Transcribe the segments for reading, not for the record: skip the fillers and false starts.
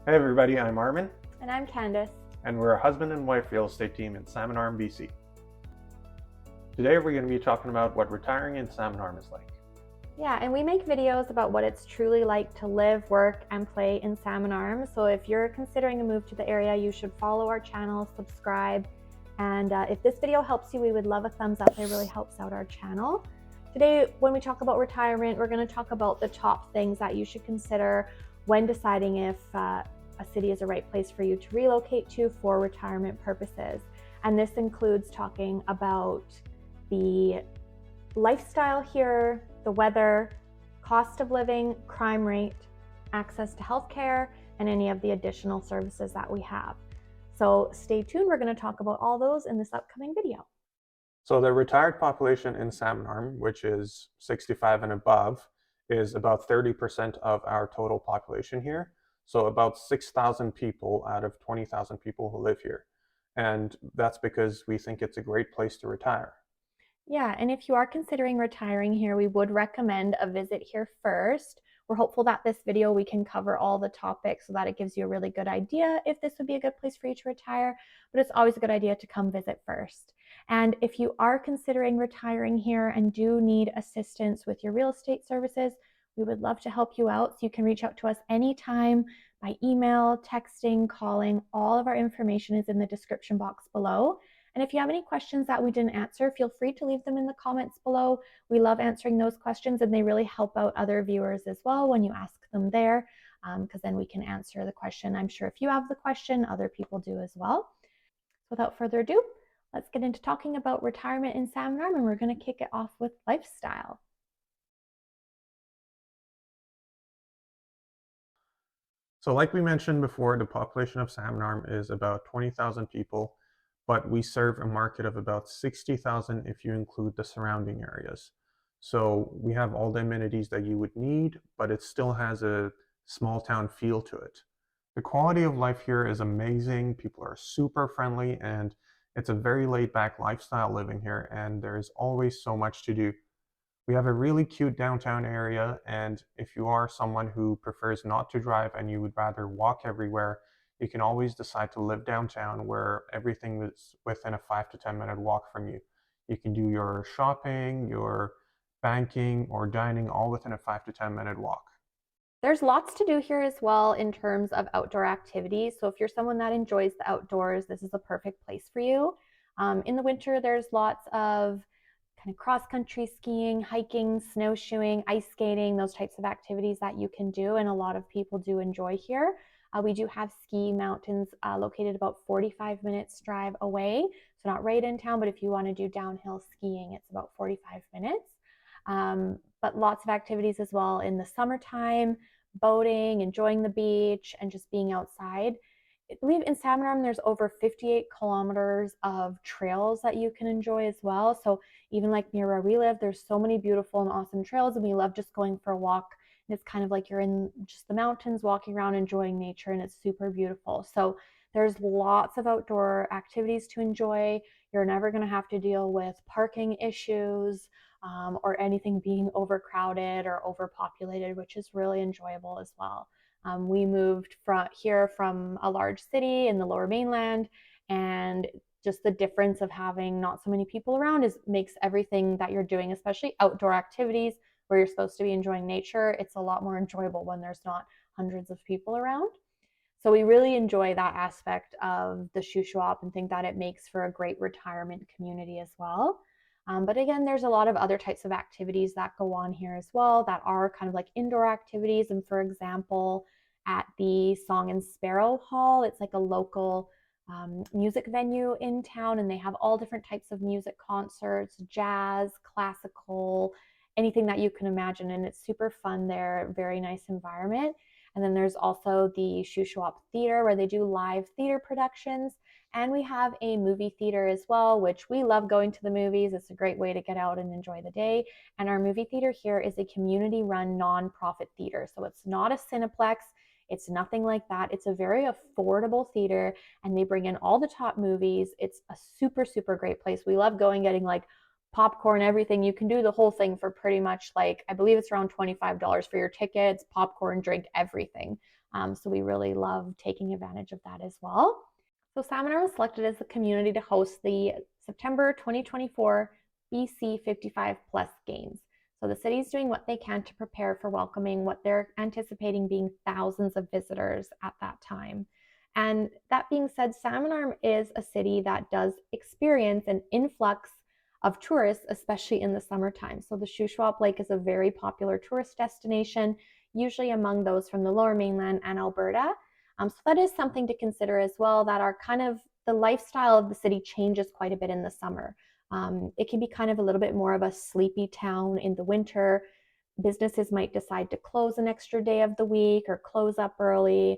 Hey everybody, I'm Armin, And I'm Candace. and we're a husband and wife real estate team in Salmon Arm, BC. Today we're going to be talking about what retiring in Salmon Arm is like. Yeah, and we make videos about what it's truly like to live, work, and play in Salmon Arm. So if you're considering a move to the area, you should follow our channel, subscribe, and if this video helps you, we would love a thumbs up. It really helps out our channel. Today, when we talk about retirement, we're going to talk about the top things that you should consider when deciding if a city is a right place for you to relocate to for retirement purposes. And this includes talking about the lifestyle here, the weather, cost of living, crime rate, access to healthcare, and any of the additional services that we have. So stay tuned. We're going to talk about all those in this upcoming video. So the retired population in Salmon Arm, which is 65 and above, is about 30% of our total population here. So about 6,000 people out of 20,000 people who live here. And that's because we think it's a great place to retire. Yeah, and if you are considering retiring here, we would recommend a visit here first. We're hopeful that this video we can cover all the topics so that it gives you a really good idea if this would be a good place for you to retire, but it's always a good idea to come visit first. And if you are considering retiring here and do need assistance with your real estate services, we would love to help you out. So you can reach out to us anytime by email, texting, calling. All of our information is in the description box below. And if you have any questions that we didn't answer, feel free to leave them in the comments below. We love answering those questions, and they really help out other viewers as well when you ask them there, because then we can answer the question. I'm sure if you have the question, other people do as well. Without further ado, let's get into talking about retirement in Salmon Arm, and we're going to kick it off with lifestyle. So like we mentioned before, the population of Salmon Arm is about 20,000 people, but we serve a market of about 60,000 if you include the surrounding areas. So we have all the amenities that you would need, but it still has a small town feel to it. The quality of life here is amazing. People are super friendly, and it's a very laid back lifestyle living here, and there's always so much to do. We have a really cute downtown area, and if you are someone who prefers not to drive and you would rather walk everywhere, you can always decide to live downtown where everything is within a 5 to 10 minute walk from you. You can do your shopping, your banking, or dining all within a 5 to 10 minute walk. There's lots to do here as well in terms of outdoor activities. So if you're someone that enjoys the outdoors, this is a perfect place for you. In the winter, there's lots of kind of cross-country skiing, hiking, snowshoeing, ice skating, those types of activities that you can do, and a lot of people do enjoy here. We do have ski mountains located about 45 minutes drive away, so not right in town, but if you want to do downhill skiing, it's about 45 minutes. But lots of activities as well in the summertime, boating, enjoying the beach, and just being outside. I believe in Salmon Arm there's over 58 kilometers of trails that you can enjoy as well. So even like near where we live, there's so many beautiful and awesome trails, and we love just going for a walk. And it's kind of like you're in just the mountains, walking around, enjoying nature, and it's super beautiful. So there's lots of outdoor activities to enjoy. You're never going to have to deal with parking issues or anything being overcrowded or overpopulated, which is really enjoyable as well. We moved from a large city in the Lower Mainland, and just the difference of having not so many people around makes everything that you're doing, especially outdoor activities where you're supposed to be enjoying nature, it's a lot more enjoyable when there's not hundreds of people around. So we really enjoy that aspect of the Shuswap and think that it makes for a great retirement community as well. But again, there's a lot of other types of activities that go on here as well that are kind of like indoor activities. And for example, at the Song and Sparrow Hall, it's like a local music venue in town, and they have all different types of music concerts, jazz, classical, anything that you can imagine. And it's super fun there, very nice environment. And then there's also the Shuswap Theater where they do live theater productions. And we have a movie theater as well, which we love going to the movies. It's a great way to get out and enjoy the day. And our movie theater here is a community-run nonprofit theater. So it's not a Cineplex. It's nothing like that. It's a very affordable theater, and they bring in all the top movies. It's a super, super great place. We love going, getting like popcorn, everything. You can do the whole thing for pretty much like, I believe it's around $25 for your tickets, popcorn, drink, everything. So we really love taking advantage of that as well. So Salmon Arm was selected as the community to host the September 2024 BC 55 Plus Games. So the city is doing what they can to prepare for welcoming what they're anticipating being thousands of visitors at that time. And that being said, Salmon Arm is a city that does experience an influx of tourists, especially in the summertime. So the Shuswap Lake is a very popular tourist destination, usually among those from the lower mainland and Alberta. So that is something to consider as well, that our kind of the lifestyle of the city changes quite a bit in the summer. It can be kind of a little bit more of a sleepy town in the winter. Businesses might decide to close an extra day of the week or close up early.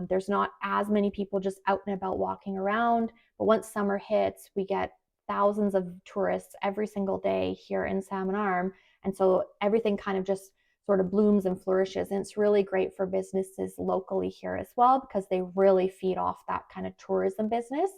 There's not as many people just out and about walking around. But once summer hits, we get thousands of tourists every single day here in Salmon Arm. And so everything kind of just sort of blooms and flourishes. And it's really great for businesses locally here as well, because they really feed off that kind of tourism business.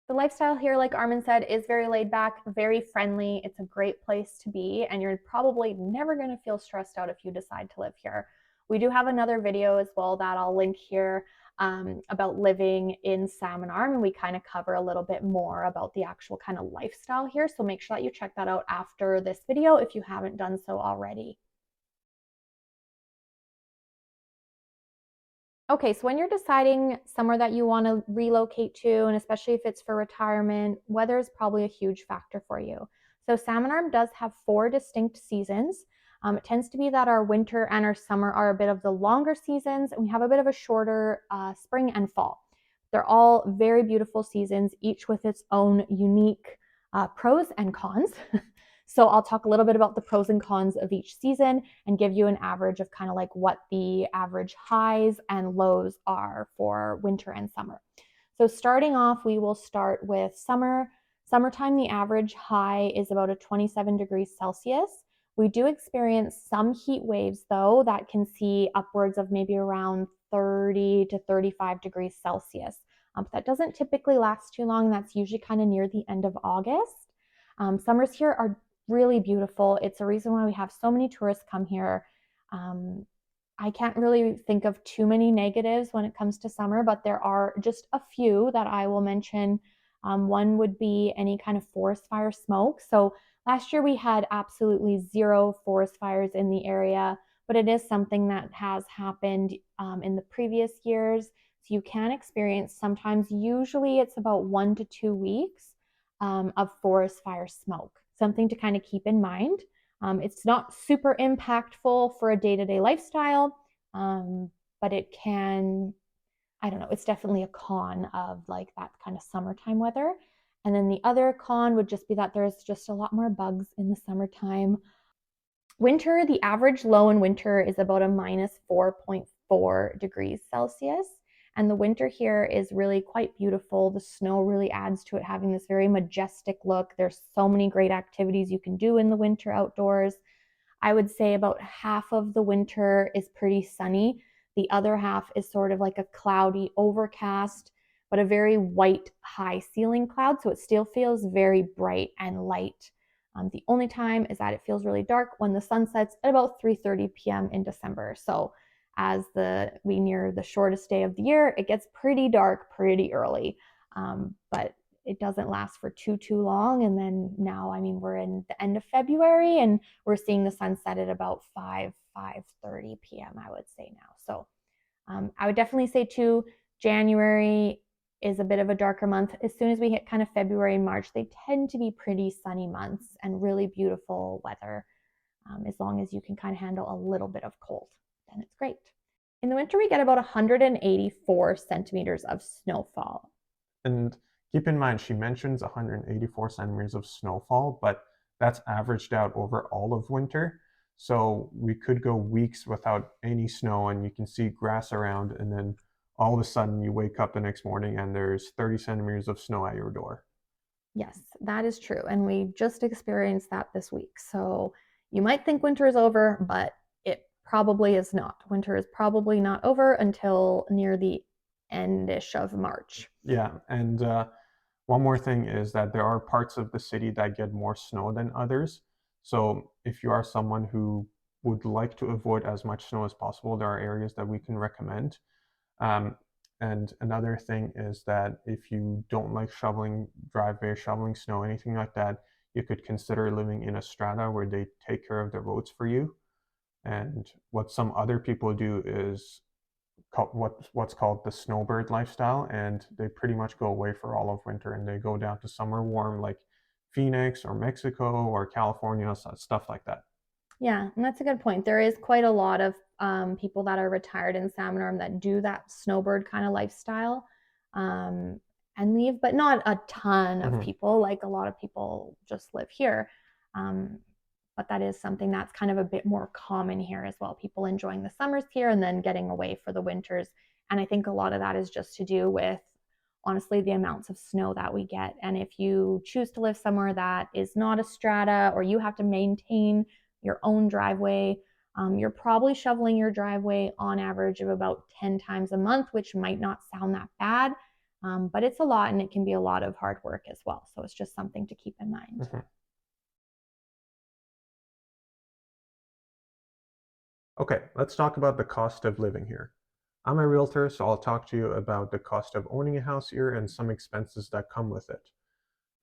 The lifestyle here, like Armin said, is very laid back, very friendly. It's a great place to be, and you're probably never going to feel stressed out if you decide to live here. We do have another video as well that I'll link here about living in Salmon Arm, and we kind of cover a little bit more about the actual kind of lifestyle here. So make sure that you check that out after this video if you haven't done so already. Okay, so when you're deciding somewhere that you want to relocate to, and especially if it's for retirement, weather is probably a huge factor for you. So Salmon Arm does have 4 distinct seasons. It tends to be that our winter and our summer are a bit of the longer seasons, and we have a bit of a shorter spring and fall. They're all very beautiful seasons, each with its own unique pros and cons. So I'll talk a little bit about the pros and cons of each season and give you an average of kind of like what the average highs and lows are for winter and summer. So starting off, we will start with summer. Summertime, the average high is about a 27 degrees Celsius. We do experience some heat waves though that can see upwards of maybe around 30 to 35 degrees Celsius. But that doesn't typically last too long. That's usually kind of near the end of August. Summers here are really beautiful. It's a reason why we have so many tourists come here. I can't really think of too many negatives when it comes to summer, but there are just a few that I will mention. One would be any kind of forest fire smoke. So last year we had absolutely 0 forest fires in the area, but it is something that has happened in the previous years. So you can experience sometimes, usually it's about 1 to 2 weeks of forest fire smoke. Something to kind of keep in mind. It's not super impactful for a day-to-day lifestyle, but it can, I don't know, it's definitely a con of like that kind of summertime weather. And then the other con would just be that there's just a lot more bugs in the summertime. Winter, the average low in winter is about a minus 4.4 degrees Celsius. And the winter here is really quite beautiful. The snow really adds to it having this very majestic look. There's so many great activities you can do in the winter outdoors. I would say about half of the winter is pretty sunny. The other half is sort of like a cloudy overcast, but a very white high ceiling cloud. So it still feels very bright and light. The only time is that it feels really dark when the sun sets at about 3:30 p.m. in December. So as we near the shortest day of the year, it gets pretty dark pretty early, but it doesn't last for too long. And then now, I mean, we're in the end of February and we're seeing the sun set at about 5:30 p.m. I would say now. So I would definitely say too, January is a bit of a darker month. As soon as we hit kind of February and March, they tend to be pretty sunny months and really beautiful weather. As long as you can kind of handle a little bit of cold, then it's great. In the winter, we get about 184 centimeters of snowfall. And keep in mind, she mentions 184 centimeters of snowfall, but that's averaged out over all of winter. So we could go weeks without any snow and you can see grass around, and then all of a sudden you wake up the next morning and there's 30 centimeters of snow at your door. Yes, that is true. And we just experienced that this week. So you might think winter is over, but it probably is not. Winter is probably not over until near the endish of March. Yeah, and one more thing is that there are parts of the city that get more snow than others. So if you are someone who would like to avoid as much snow as possible, there are areas that we can recommend. Um, and another thing is that if you don't like shoveling driveway, shoveling snow, anything like that, you could consider living in a strata where they take care of the roads for you. And what some other people do is what's called the snowbird lifestyle, and they pretty much go away for all of winter and they go down to somewhere warm like Phoenix or Mexico or California, stuff like that. Yeah, and that's a good point. There is quite a lot of people that are retired in Salmon Arm that do that snowbird kind of lifestyle um, and leave, but not a ton of Mhm. people. Like a lot of people just live here. Um, but that is something that's kind of a bit more common here as well. People enjoying the summers here and then getting away for the winters. And I think a lot of that is just to do with honestly the amounts of snow that we get. And if you choose to live somewhere that is not a strata or you have to maintain your own driveway, you're probably shoveling your driveway on average of about 10 times a month, which might not sound that bad, but it's a lot and it can be a lot of hard work as well. So it's just something to keep in mind. Mhm. Okay, let's talk about the cost of living here. I'm a realtor, so I'll talk to you about the cost of owning a house here and some expenses that come with it.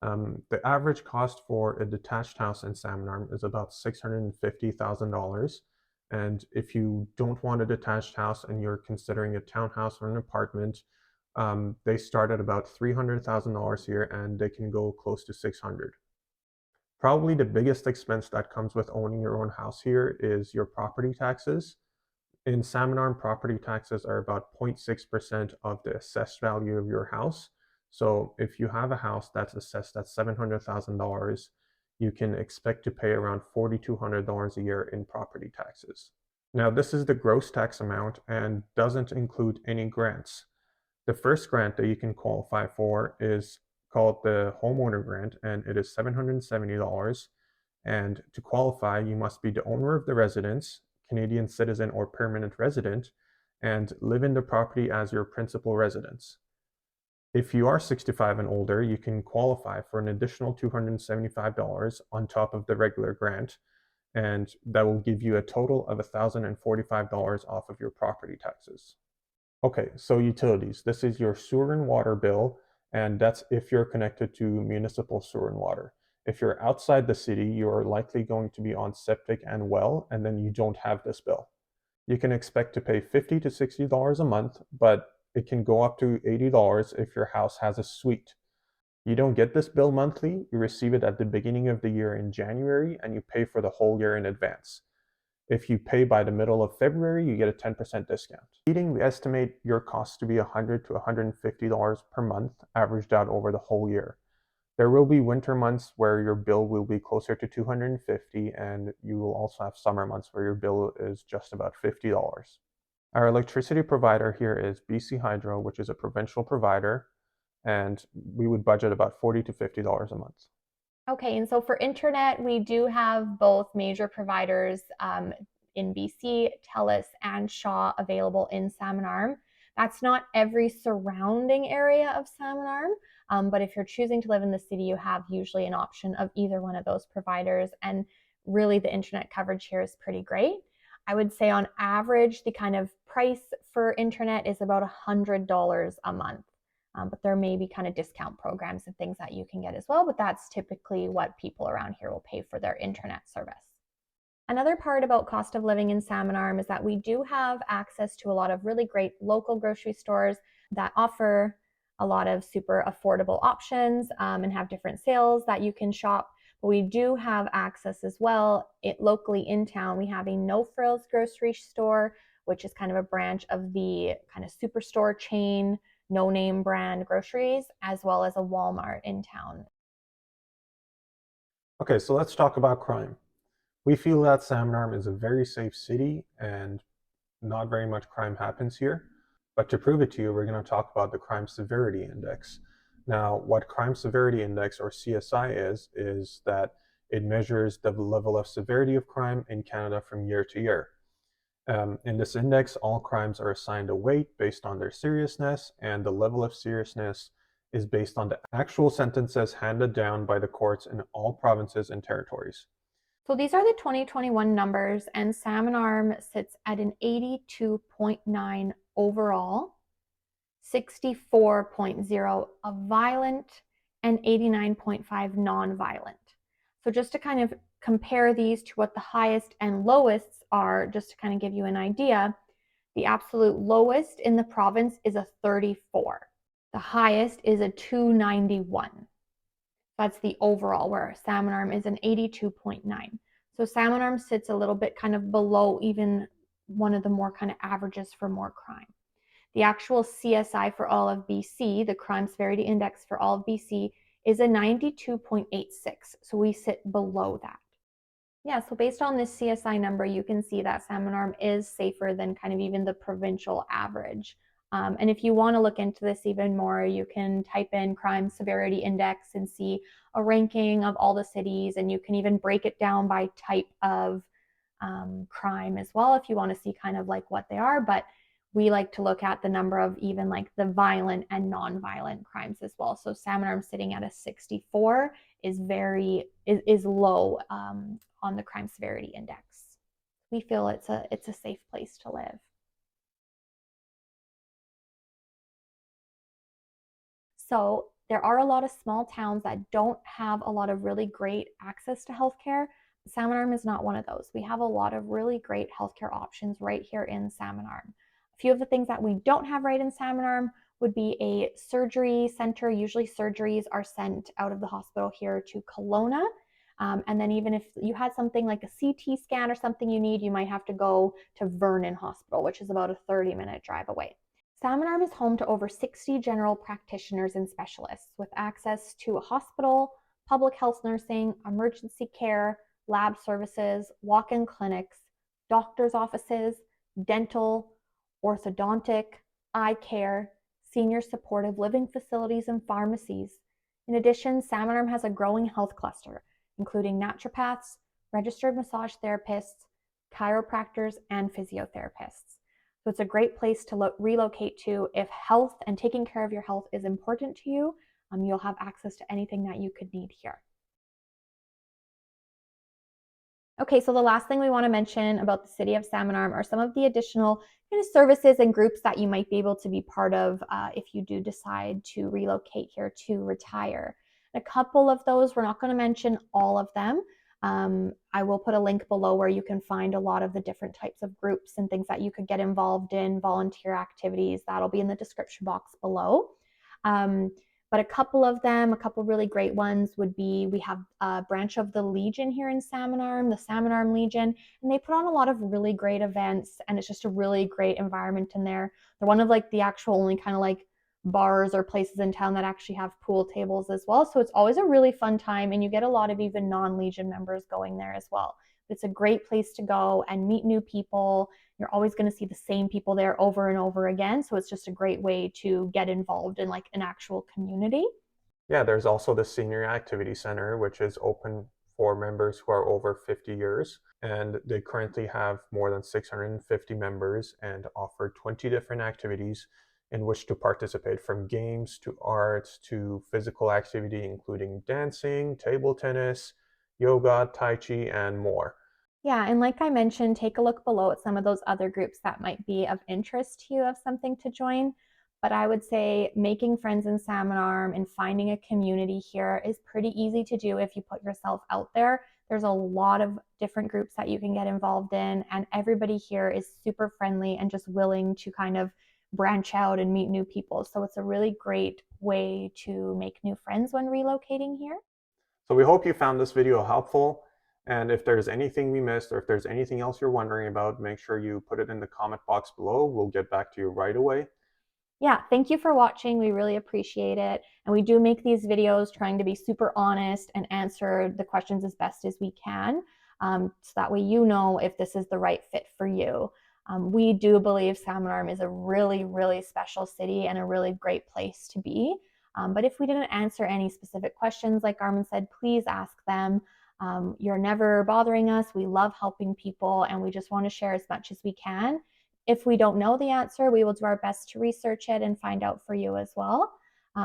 The average cost for a detached house in Salmon Arm is about $650,000. And if you don't want a detached house and you're considering a townhouse or an apartment, they start at about $300,000 here and they can go close to 600. Probably the biggest expense that comes with owning your own house here is your property taxes. In Salmon Arm, property taxes are about 0.6% of the assessed value of your house. So if you have a house that's assessed at $700,000, you can expect to pay around $4,200 a year in property taxes. Now, this is the gross tax amount and doesn't include any grants. The first grant that you can qualify for is called the homeowner grant, and it is $770. And to qualify, you must be the owner of the residence, Canadian citizen or permanent resident, and live in the property as your principal residence. If you are 65 and older, you can qualify for an additional $275 on top of the regular grant, and that will give you a total of $1,045 off of your property taxes. Okay, so utilities. This is your sewer and water bill, and that's if you're connected to municipal sewer and water. If you're outside the city, you're likely going to be on septic and well, and then you don't have this bill. You can expect to pay $50 to $60 a month, but it can go up to $80 if your house has a suite. You don't get this bill monthly, you receive it at the beginning of the year in January, and you pay for the whole year in advance. If you pay by the middle of February, you get a 10% discount. Heating, we estimate your costs to be $100 to $150 per month, averaged out over the whole year. There will be winter months where your bill will be closer to $250, and you will also have summer months where your bill is just about $50. Our electricity provider here is BC Hydro, which is a provincial provider, and we would budget about $40 to $50 a month. Okay, and so for internet, we do have both major providers in BC, TELUS and Shaw available in Salmon Arm. That's not every surrounding area of Salmon Arm, but if you're choosing to live in the city, you have usually an option of either one of those providers. And really, the internet coverage here is pretty great. I would say on average, the kind of price for internet is about $100 a month. But there may be kind of discount programs and things that you can get as well. But that's typically what people around here will pay for their internet service. Another part about cost of living in Salmon Arm is that we do have access to a lot of really great local grocery stores that offer a lot of super affordable options and have different sales that you can shop. But we do have access as well locally in town. We have a No Frills grocery store, which is kind of a branch of the kind of superstore chain, no name brand groceries, as well as a Walmart in town. Okay, so let's talk about crime. We feel that Salmon Arm is a very safe city and not very much crime happens here. But to prove it to you, we're going to talk about the Crime Severity Index. Now, what Crime Severity Index or CSI is that it measures the level of severity of crime in Canada from year to year. In this index, all crimes are assigned a weight based on their seriousness, and the level of seriousness is based on the actual sentences handed down by the courts in all provinces and territories. So these are the 2021 numbers, and Salmon Arm sits at an 82.9 overall, 64.0 of violent, and 89.5 non-violent. So just to kind of compare these to what the highest and lowest are, just to kind of give you an idea, the absolute lowest in the province is a 34. The highest is a 291. That's the overall, where Salmon Arm is an 82.9. So Salmon Arm sits a little bit kind of below even one of the more kind of averages for more crime. The actual CSI for all of BC, the crime severity index for all of BC, is a 92.86. So we sit below that. Yeah, so based on this CSI number, you can see that Salmon Arm is safer than kind of even the provincial average. And if you want to look into this even more, you can type in crime severity index and see a ranking of all the cities, and you can even break it down by type of crime as well if you want to see kind of like what they are. But we like to look at the number of even like the violent and non-violent crimes as well. So Salmon Arm sitting at a 64 is low on the crime severity index. We feel it's a safe place to live. So there are a lot of small towns that don't have a lot of really great access to healthcare. Salmon Arm is not one of those. We have a lot of really great healthcare options right here in Salmon Arm. A few of the things that we don't have right in Salmon Arm would be a surgery center. Usually surgeries are sent out of the hospital here to Kelowna. And then even if you had something like a CT scan or something you need, you might have to go to Vernon Hospital, which is about a 30-minute drive away. Salmon Arm is home to over 60 general practitioners and specialists with access to a hospital, public health nursing, emergency care, lab services, walk-in clinics, doctor's offices, dental, orthodontic, eye care, senior supportive living facilities, and pharmacies. In addition, Salmon Arm has a growing health cluster, including naturopaths, registered massage therapists, chiropractors, and physiotherapists. So it's a great place to relocate to if health and taking care of your health is important to you. You'll have access to anything that you could need here. Okay, so the last thing we want to mention about the city of Salmon Arm are some of the additional kind of services and groups that you might be able to be part of if you do decide to relocate here to retire. A couple of those, we're not going to mention all of them. I will put a link below where you can find a lot of the different types of groups and things that you could get involved in, volunteer activities. That'll be in the description box below. But a couple of them, a couple really great ones would be, we have a branch of the Legion here in Salmon Arm, the Salmon Arm Legion, and they put on a lot of really great events, and it's just a really great environment in there. They're one of like the actual only kind of like bars or places in town that actually have pool tables as well. So it's always a really fun time, and you get a lot of even non-Legion members going there as well. It's a great place to go and meet new people. You're always going to see the same people there over and over again. So it's just a great way to get involved in like an actual community. Yeah, there's also the Senior Activity Center, which is open for members who are over 50 years. And they currently have more than 650 members and offer 20 different activities in which to participate, from games to arts to physical activity, including dancing, table tennis, yoga, tai chi, and more. Yeah, and like I mentioned, take a look below at some of those other groups that might be of interest to you, of something to join. But I would say making friends in Salmon Arm and finding a community here is pretty easy to do if you put yourself out there. There's a lot of different groups that you can get involved in, and everybody here is super friendly and just willing to kind of branch out and meet new people. So it's a really great way to make new friends when relocating here. So we hope you found this video helpful. And if there's anything we missed, or if there's anything else you're wondering about, make sure you put it in the comment box below. We'll get back to you right away. Yeah, thank you for watching. We really appreciate it. And we do make these videos trying to be super honest and answer the questions as best as we can. So that way you know if this is the right fit for you. We do believe Salmon Arm is a really, really special city and a really great place to be. But if we didn't answer any specific questions, like Armin said, please ask them. You're never bothering us. We love helping people, and we just want to share as much as we can. If we don't know the answer, we will do our best to research it and find out for you as well.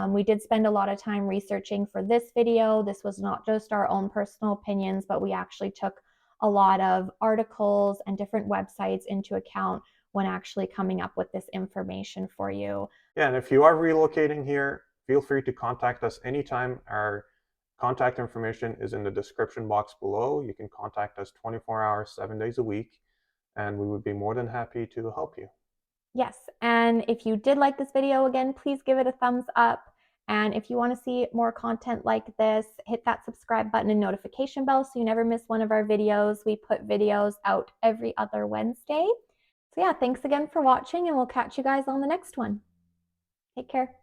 We did spend a lot of time researching for this video. This was not just our own personal opinions, but we actually took a lot of articles and different websites into account when actually coming up with this information for you. Yeah, and if you are relocating here, feel free to contact us anytime. Our contact information is in the description box below. You can contact us 24 hours, 7 days a week, and we would be more than happy to help you. Yes, and if you did like this video, again, please give it a thumbs up. And if you want to see more content like this, hit that subscribe button and notification bell so you never miss one of our videos. We put videos out every other Wednesday. So yeah, thanks again for watching, and we'll catch you guys on the next one. Take care.